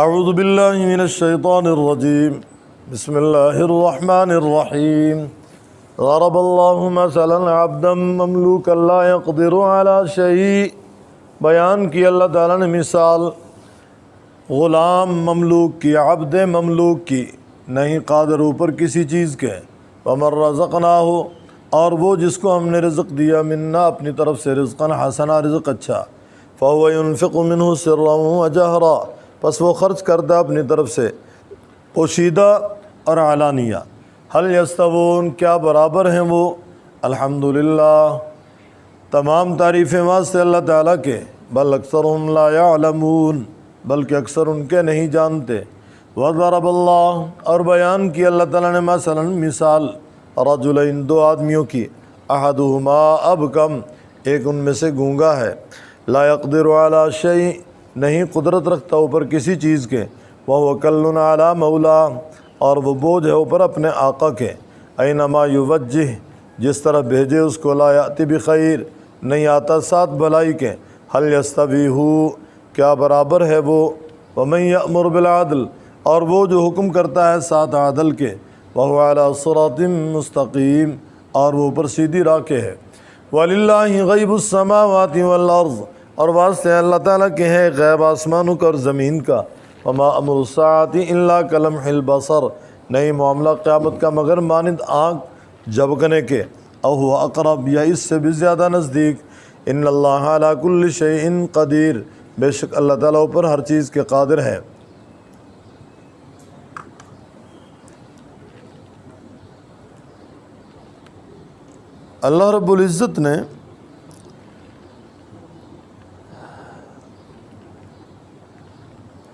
اعوذ باللہ من الشیطان الرجیم بسم اللہ الرحمن الرحیم ضرب اللہ مثلا عبدا مملوکا لا يقدر على شیء۔ بیان کی اللہ تعالیٰ نے مثال غلام مملوک کی، عبد مملوک کی، نہیں قادر اوپر کسی چیز کے، ومن رزقناہ، اور وہ جس کو ہم نے رزق دیا، منا اپنی طرف سے، رزقا حسنا، رزق اچھا، فهو ينفق منه سرا وجہرا، پس وہ خرچ کرتا اپنی طرف سے پوشیدہ اور علانیہ۔ هل یستوون، کیا برابر ہیں وہ؟ الحمدللہ، تمام تعریفیں واسطے اللہ تعالیٰ کے، بل اکثرهم لا يعلمون، بلکہ اکثر ان کے نہیں جانتے۔ وضرب اللہ، اور بیان کی اللہ تعالیٰ نے مثلا مثال، رجلین، دو آدمیوں کی، احدہما ابکم، ایک ان میں سے گونگا ہے، لا يقدر علی شیء، نہیں قدرت رکھتا اوپر کسی چیز کے، وہو کل علی مولا، اور وہ بوجھ ہے اوپر اپنے آقا کے، اینما یوجہ، جس طرح بھیجے اس کو، لا یأتی بخیر، نہیں آتا ساتھ بھلائی کے۔ هل یستوی ہو، کیا برابر ہے وہ؟ ومن یأمر بالعدل، اور وہ جو حکم کرتا ہے ساتھ عدل کے، وہو علی صراط مستقیم، اور وہ اوپر سیدھی راہ کے ہے۔ وَلِلَّهِ غیب السماوات والارض، اور واسطے اللہ تعالیٰ کے ہے غیب آسمانوں کا اور زمین کا۔ وما امر الساعۃ الا کلمح البصر، نہیں معاملہ قیامت کا مگر مانند آنکھ جھپکنے کے، او هو اقرب، یا اس سے بھی زیادہ نزدیک۔ ان اللہ علی کل شیء قدیر، بے شک اللہ تعالیٰ اوپر ہر چیز کے قادر ہے۔ اللہ رب العزت نے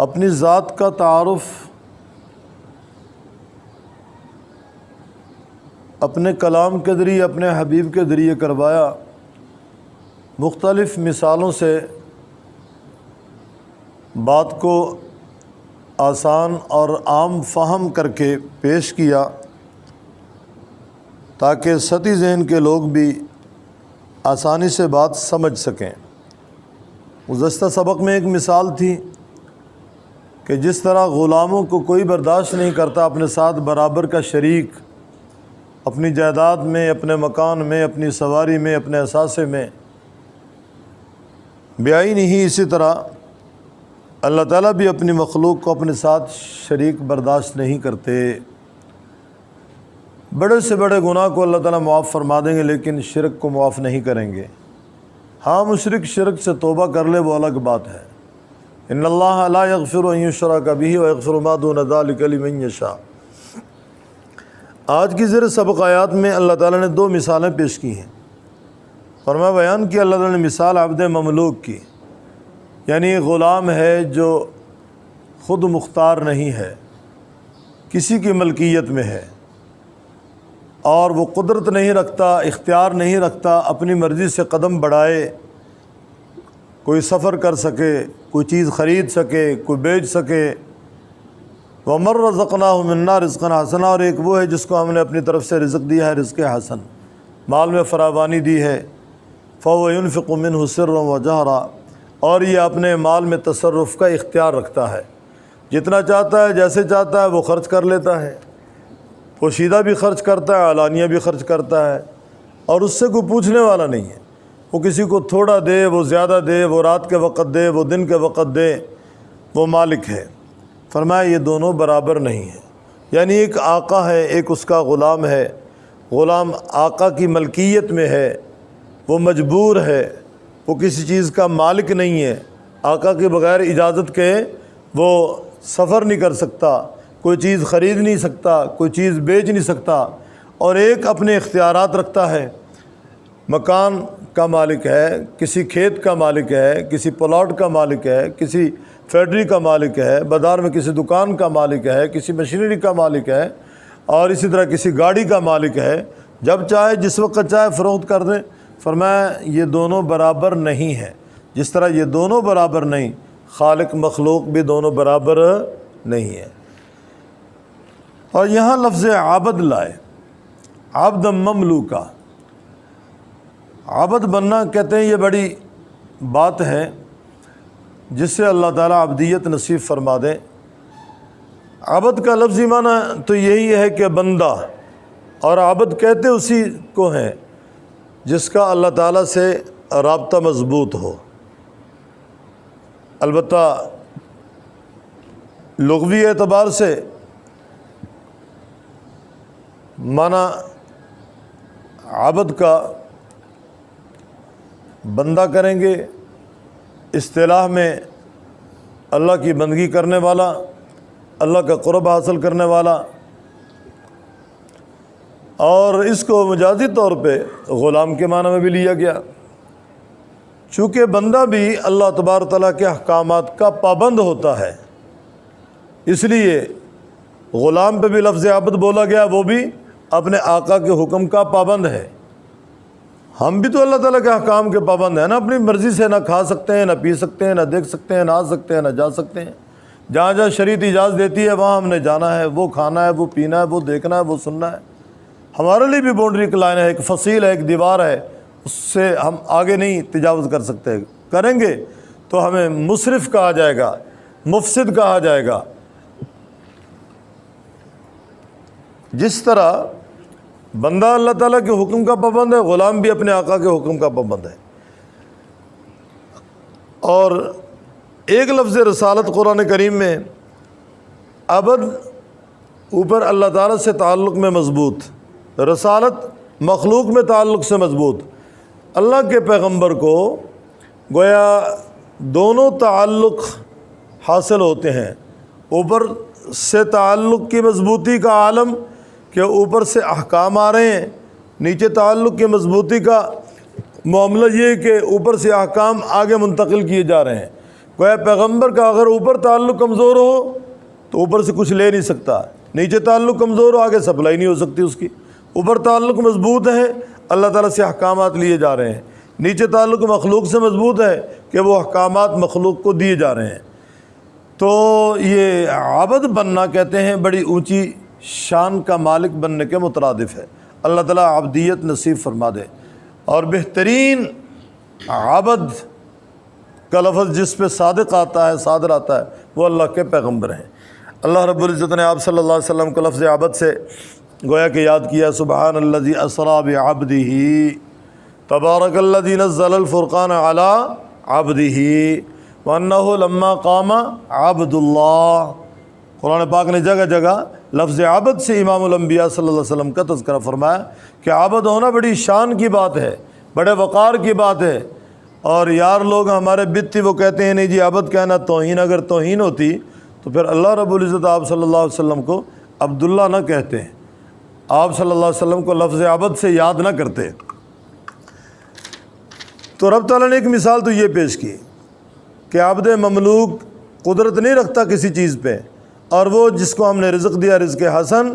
اپنی ذات کا تعارف اپنے کلام کے ذریعے، اپنے حبیب کے ذریعے کروایا، مختلف مثالوں سے بات کو آسان اور عام فہم کر کے پیش کیا، تاکہ سطحی ذہن کے لوگ بھی آسانی سے بات سمجھ سکیں۔ گزشتہ سبق میں ایک مثال تھی کہ جس طرح غلاموں کو کوئی برداشت نہیں کرتا اپنے ساتھ برابر کا شریک، اپنی جائیداد میں، اپنے مکان میں، اپنی سواری میں، اپنے اثاثے میں، بیائی نہیں، اسی طرح اللہ تعالیٰ بھی اپنی مخلوق کو اپنے ساتھ شریک برداشت نہیں کرتے۔ بڑے سے بڑے گناہ کو اللہ تعالیٰ معاف فرما دیں گے، لیکن شرک کو معاف نہیں کریں گے۔ ہاں، مشرک شرک سے توبہ کر لے وہ الگ بات ہے۔ ان اللہ لا یغفر ان یشرک بہ ویغفر ما دون ذلک لمن یشاء۔ آج کی زیر سبق آیات میں اللہ تعالیٰ نے دو مثالیں پیش کی ہیں۔ فرمایا بیان کی اللہ تعالیٰ نے مثال عبد مملوک کی، یعنی غلام ہے جو خود مختار نہیں ہے، کسی کی ملکیت میں ہے، اور وہ قدرت نہیں رکھتا، اختیار نہیں رکھتا اپنی مرضی سے قدم بڑھائے، کوئی سفر کر سکے، کوئی چیز خرید سکے، کوئی بیچ سکے۔ وَمَن رَزَقْنَاهُ مِنَّا رِزْقًا حَسَنًا، اور ایک وہ ہے جس کو ہم نے اپنی طرف سے رزق دیا ہے، رزق حسن، مال میں فراوانی دی ہے۔ فَهُوَ يُنْفِقُ مِنْهُ سِرًّا وَجَهْرًا، اور یہ اپنے مال میں تصرف کا اختیار رکھتا ہے، جتنا چاہتا ہے، جیسے چاہتا ہے وہ خرچ کر لیتا ہے، پوشیدہ بھی خرچ کرتا ہے، علانیہ بھی خرچ کرتا ہے، اور اس سے کوئی پوچھنے والا نہیں ہے۔ وہ کسی کو تھوڑا دے، وہ زیادہ دے، وہ رات کے وقت دے، وہ دن کے وقت دے، وہ مالک ہے۔ فرمایا یہ دونوں برابر نہیں ہیں، یعنی ایک آقا ہے، ایک اس کا غلام ہے۔ غلام آقا کی ملکیت میں ہے، وہ مجبور ہے، وہ کسی چیز کا مالک نہیں ہے، آقا کے بغیر اجازت کے وہ سفر نہیں کر سکتا، کوئی چیز خرید نہیں سکتا، کوئی چیز بیچ نہیں سکتا، اور ایک اپنے اختیارات رکھتا ہے، مکان کا مالک ہے، کسی کھیت کا مالک ہے، کسی پلاٹ کا مالک ہے، کسی فیکٹری کا مالک ہے، بازار میں کسی دکان کا مالک ہے، کسی مشینری کا مالک ہے، اور اسی طرح کسی گاڑی کا مالک ہے، جب چاہے جس وقت چاہے فروخت کر دیں۔ فرمایا یہ دونوں برابر نہیں ہیں، جس طرح یہ دونوں برابر نہیں، خالق مخلوق بھی دونوں برابر نہیں ہے۔ اور یہاں لفظ عبد لائے، عبد مملوکہ، عبد بننا کہتے ہیں یہ بڑی بات ہے۔ جس سے اللہ تعالیٰ عبدیت نصیب فرما دیں۔ عبد کا لفظی معنی تو یہی ہے کہ بندہ، اور عبد کہتے اسی کو ہیں جس کا اللہ تعالیٰ سے رابطہ مضبوط ہو۔ البتہ لغوی اعتبار سے معنی عبد کا بندہ کریں گے، اصطلاح میں اللہ کی بندگی کرنے والا، اللہ کا قرب حاصل کرنے والا، اور اس کو مجازی طور پہ غلام کے معنی میں بھی لیا گیا، چونکہ بندہ بھی اللہ تبارک تعالیٰ کے احکامات کا پابند ہوتا ہے، اس لیے غلام پہ بھی لفظ عبد بولا گیا، وہ بھی اپنے آقا کے حکم کا پابند ہے۔ ہم بھی تو اللہ تعالیٰ کے احکام کے پابند ہیں نا، اپنی مرضی سے نہ کھا سکتے ہیں، نہ پی سکتے ہیں، نہ دیکھ سکتے ہیں، نہ آ سکتے ہیں، نہ جا سکتے ہیں۔ جہاں جہاں شریعت اجازت دیتی ہے وہاں ہم نے جانا ہے، وہ کھانا ہے، وہ پینا ہے، وہ دیکھنا ہے، وہ سننا ہے۔ ہمارے لیے بھی باؤنڈری کی لائن ہے، ایک فصیل ہے، ایک دیوار ہے، اس سے ہم آگے نہیں تجاوز کر سکتے۔ کریں گے تو ہمیں مسرف کہا جائے گا، مفسد کہا جائے گا۔ جس طرح بندہ اللہ تعالیٰ کے حکم کا پابند ہے، غلام بھی اپنے آقا کے حکم کا پابند ہے۔ اور ایک لفظ رسالت قرآن کریم میں عبد اوپر اللہ تعالیٰ سے تعلق میں مضبوط، رسالت مخلوق میں تعلق سے مضبوط۔ اللہ کے پیغمبر کو گویا دونوں تعلق حاصل ہوتے ہیں، اوپر سے تعلق کی مضبوطی کا عالم کہ اوپر سے احکام آ رہے ہیں، نیچے تعلق کی مضبوطی کا معاملہ یہ کہ اوپر سے احکام آگے منتقل کیے جا رہے ہیں۔ گویا پیغمبر کا اگر اوپر تعلق کمزور ہو تو اوپر سے کچھ لے نہیں سکتا، نیچے تعلق کمزور ہو آگے سپلائی نہیں ہو سکتی اس کی۔ اوپر تعلق مضبوط ہے، اللہ تعالیٰ سے احکامات لیے جا رہے ہیں، نیچے تعلق مخلوق سے مضبوط ہے کہ وہ احکامات مخلوق کو دیے جا رہے ہیں۔ تو یہ عبد بننا کہتے ہیں بڑی اونچی شان کا مالک بننے کے مترادف ہے۔ اللہ تعالیٰ عبدیت نصیب فرما دے۔ اور بہترین عبد کا لفظ جس پہ صادق آتا ہے، صادر آتا ہے، وہ اللہ کے پیغمبر ہیں۔ اللہ رب العزت نے آپ صلی اللہ علیہ وسلم کو لفظ عبد سے گویا کہ یاد کیا، سبحان الذی اسریٰ بعبدہ تبارک الذی نزل الفرقان علی عبدہ وانہ لما قام عبد اللہ۔ قرآن پاک نے جگہ جگہ لفظ عبد سے امام الانبیاء صلی اللہ علیہ وسلم کا تذکرہ فرمایا کہ عبد ہونا بڑی شان کی بات ہے، بڑے وقار کی بات ہے۔ اور یار لوگ ہمارے بدتی وہ کہتے ہیں نہیں جی عبد کہنا توہین، اگر توہین ہوتی تو پھر اللہ رب العزت آپ صلی اللہ علیہ وسلم کو عبداللہ نہ کہتے ہیں، آپ صلی اللہ علیہ وسلم کو لفظ عبد سے یاد نہ کرتے۔ تو رب تعالیٰ نے ایک مثال تو یہ پیش کی کہ عبد مملوک قدرت نہیں رکھتا کسی چیز پہ، اور وہ جس کو ہم نے رزق دیا رزق حسن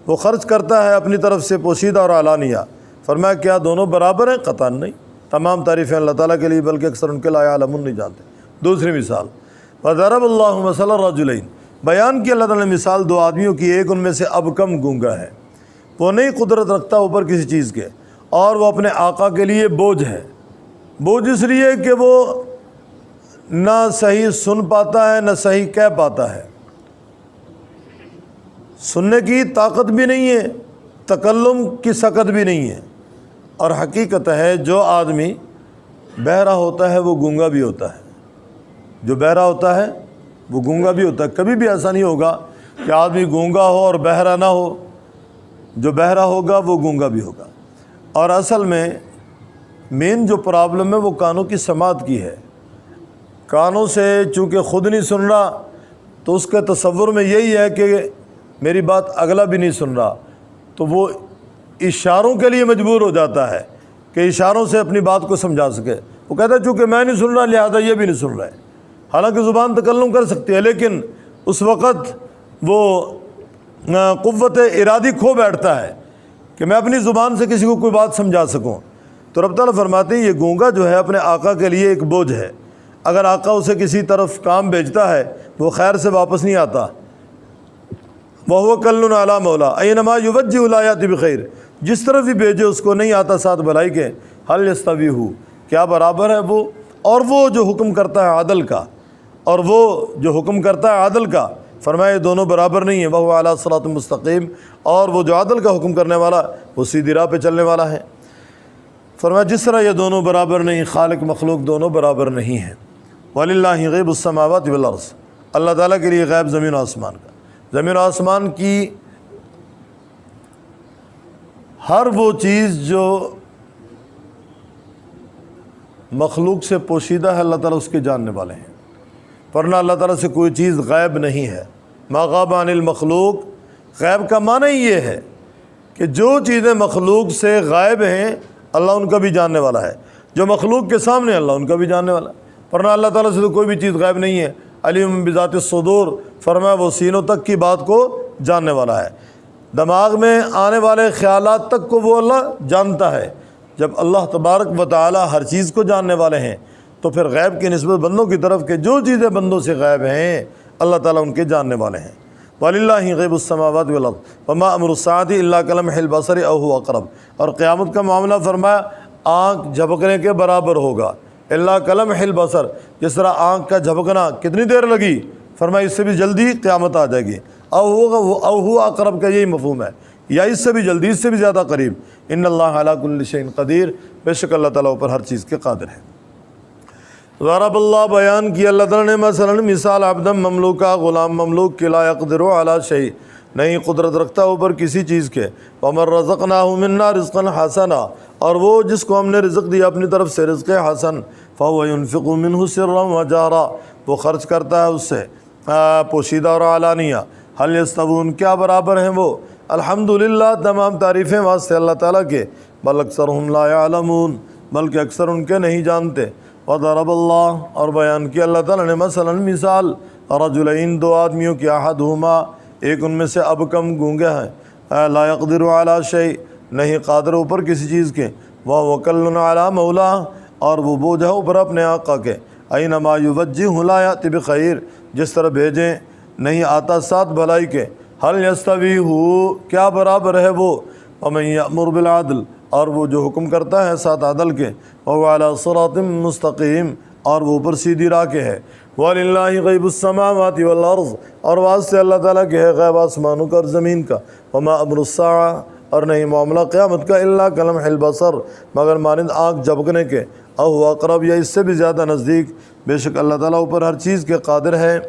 وہ خرچ کرتا ہے اپنی طرف سے پوشیدہ اور علانیہ۔ فرمایا کیا دونوں برابر ہیں؟ قطعاً نہیں، تمام تعریفیں اللہ تعالیٰ کے لیے، بلکہ اکثر ان کے لا یعلمون نہیں جانتے۔ دوسری مثال وضرب اللہ مثلا الرجلین، بیان کی اللہ تعالیٰ نے مثال دو آدمیوں کی، ایک ان میں سے اب کم گونگا ہے، وہ نہیں قدرت رکھتا اوپر کسی چیز کے، اور وہ اپنے آقا کے لیے بوجھ ہے۔ بوجھ اس لیے کہ وہ نہ صحیح سن پاتا ہے نہ صحیح کہہ پاتا ہے، سننے کی طاقت بھی نہیں ہے، تکلم کی سکت بھی نہیں ہے۔ اور حقیقت ہے جو آدمی بہرا ہوتا ہے وہ گونگا بھی ہوتا ہے، جو بہرا ہوتا ہے وہ گونگا بھی ہوتا ہے۔ کبھی بھی ایسا نہیں ہوگا کہ آدمی گونگا ہو اور بہرا نہ ہو، جو بہرا ہوگا وہ گونگا بھی ہوگا۔ اور اصل میں مین جو پرابلم ہے وہ کانوں کی سماعت کی ہے۔ کانوں سے چونکہ خود نہیں سن رہا تو اس کے تصور میں یہی ہے کہ میری بات اگلا بھی نہیں سن رہا، تو وہ اشاروں کے لیے مجبور ہو جاتا ہے کہ اشاروں سے اپنی بات کو سمجھا سکے۔ وہ کہتا ہے چونکہ میں نہیں سن رہا لہذا یہ بھی نہیں سن رہے، حالانکہ زبان تکلم کر سکتی ہے، لیکن اس وقت وہ قوت ارادی کھو بیٹھتا ہے کہ میں اپنی زبان سے کسی کو کوئی بات سمجھا سکوں۔ تو رب تعالیٰ فرماتے ہیں یہ گونگا جو ہے اپنے آقا کے لیے ایک بوجھ ہے، اگر آقا اسے کسی طرف کام بھیجتا ہے وہ خیر سے واپس نہیں آتا۔ وَهُوَ كَلٌّ عَلَىٰ مَوْلَىٰ أَيْنَمَا يُوَجِّهُ لَا يَأْتِ بِخَيْرٍ، جس طرف بھی بھیجے اس کو نہیں آتا ساتھ بھلائی کے۔ هَلْ يَسْتَوِي هُوَ، کیا برابر ہے وہ اور وہ جو حکم کرتا ہے عدل کا اور وہ جو حکم کرتا ہے عدل کا، فرمایا یہ دونوں برابر نہیں ہیں، وہ اعلیٰ صراط مستقیم، اور وہ جو عدل کا حکم کرنے والا وہ سیدھی راہ پہ چلنے والا ہے۔ فرمایا جس طرح یہ دونوں برابر نہیں، خالق مخلوق دونوں برابر نہیں ہیں۔ وَلِلَّهِ غیب السماوات والارض، اللہ تعالیٰ کے لیے غیب زمین و آسمان کا، زمین و آسمان کی ہر وہ چیز جو مخلوق سے پوشیدہ ہے اللہ تعالیٰ اس کے جاننے والے ہیں، ورنہ اللہ تعالیٰ سے کوئی چیز غائب نہیں ہے۔ ما غاب عن المخلوق، غیب کا معنی ہی یہ ہے کہ جو چیزیں مخلوق سے غائب ہیں اللہ ان کا بھی جاننے والا ہے، جو مخلوق کے سامنے اللہ ان کا بھی جاننے والا ہے، ورنہ اللہ تعالیٰ سے تو کوئی بھی چیز غائب نہیں ہے۔ علیم بذات الصدور، فرمایا وہ سینوں تک کی بات کو جاننے والا ہے، دماغ میں آنے والے خیالات تک کو وہ اللہ جانتا ہے۔ جب اللہ تبارک و تعالی ہر چیز کو جاننے والے ہیں تو پھر غیب کی نسبت بندوں کی طرف کہ جو چیزیں بندوں سے غائب ہیں اللہ تعالیٰ ان کے جاننے والے ہیں۔ وَلِلَّهِ غیب السماوات والارض وما امر الساعة الا كلمح البصر او هو اقرب، اور قیامت کا معاملہ فرمایا آنکھ جھپکنے کے برابر ہوگا، الا كلمح البصر، جس طرح آنکھ کا جھپکنا کتنی دیر لگی، فرمایا اس سے بھی جلدی قیامت آ جائے گی۔ او هو اقرب کا یہی مفہوم ہے، یا اس سے بھی جلدی، اس سے بھی زیادہ قریب۔ ان اللہ علی کل شیء قدیر، بے شک اللہ تعالیٰ اوپر ہر چیز کے قادر ہے۔ ضرب اللہ، بیان کیا اللہ تعالیٰ نے مثلا مثال عبدا مملوکا، غلام مملوک کے، لا یقدر علی شیء، نہیں قدرت رکھتا اوپر کسی چیز کے، ومن رزقناہ منا رزقا حسنا، اور وہ جس کو ہم نے رزق دیا اپنی طرف سے رزق حسن، فهو ينفق منه سرا وجہرا، وہ خرچ کرتا ہے اس سے پوشیدہ اور علانیہ۔ هل یستوون، کیا برابر ہیں وہ؟ الحمدللہ، تمام تعریفیں واسطے اللہ تعالیٰ کے، بل اکثرهم لا يعلمون، بلکہ اکثر ان کے نہیں جانتے۔ وضرب اللہ، اور بیان کیا اللہ تعالیٰ نے مثلا مثال رجلین، دو آدمیوں کی، احدہما، ایک ان میں سے اب کم گونگا ہے، لا یقدر علی شیء، نہیں قادر اوپر کسی چیز کے، وکل علی مولا، اور وہ بوجھ ہے اوپر اپنے آقا کے، اینما یوجہ لا یأتی بخیر، جس طرح بھیجیں نہیں آتا ساتھ بھلائی کے۔ حل یستوی ہو، کیا برابر ہے وہ؟ ومن یأمر بالعدل، اور وہ جو حکم کرتا ہے ساتھ عدل کے، وهو علی صراط مستقیم، اور وہ اوپر سیدھی راہ کے ہے۔ وَلِلَّهِ غیب السماوات والارض، اور واسطے اللہ تعالیٰ کے ہے غیب آسمانوں کا اور زمین کا۔ وما امر الساعة، اور نہیں معاملہ قیامت کا، الا کلمح البصر، مگر مانند آنکھ جھپکنے کے، او هو اقرب، یا اس سے بھی زیادہ نزدیک، بے شک اللہ تعالیٰ اوپر ہر چیز کے قادر ہے۔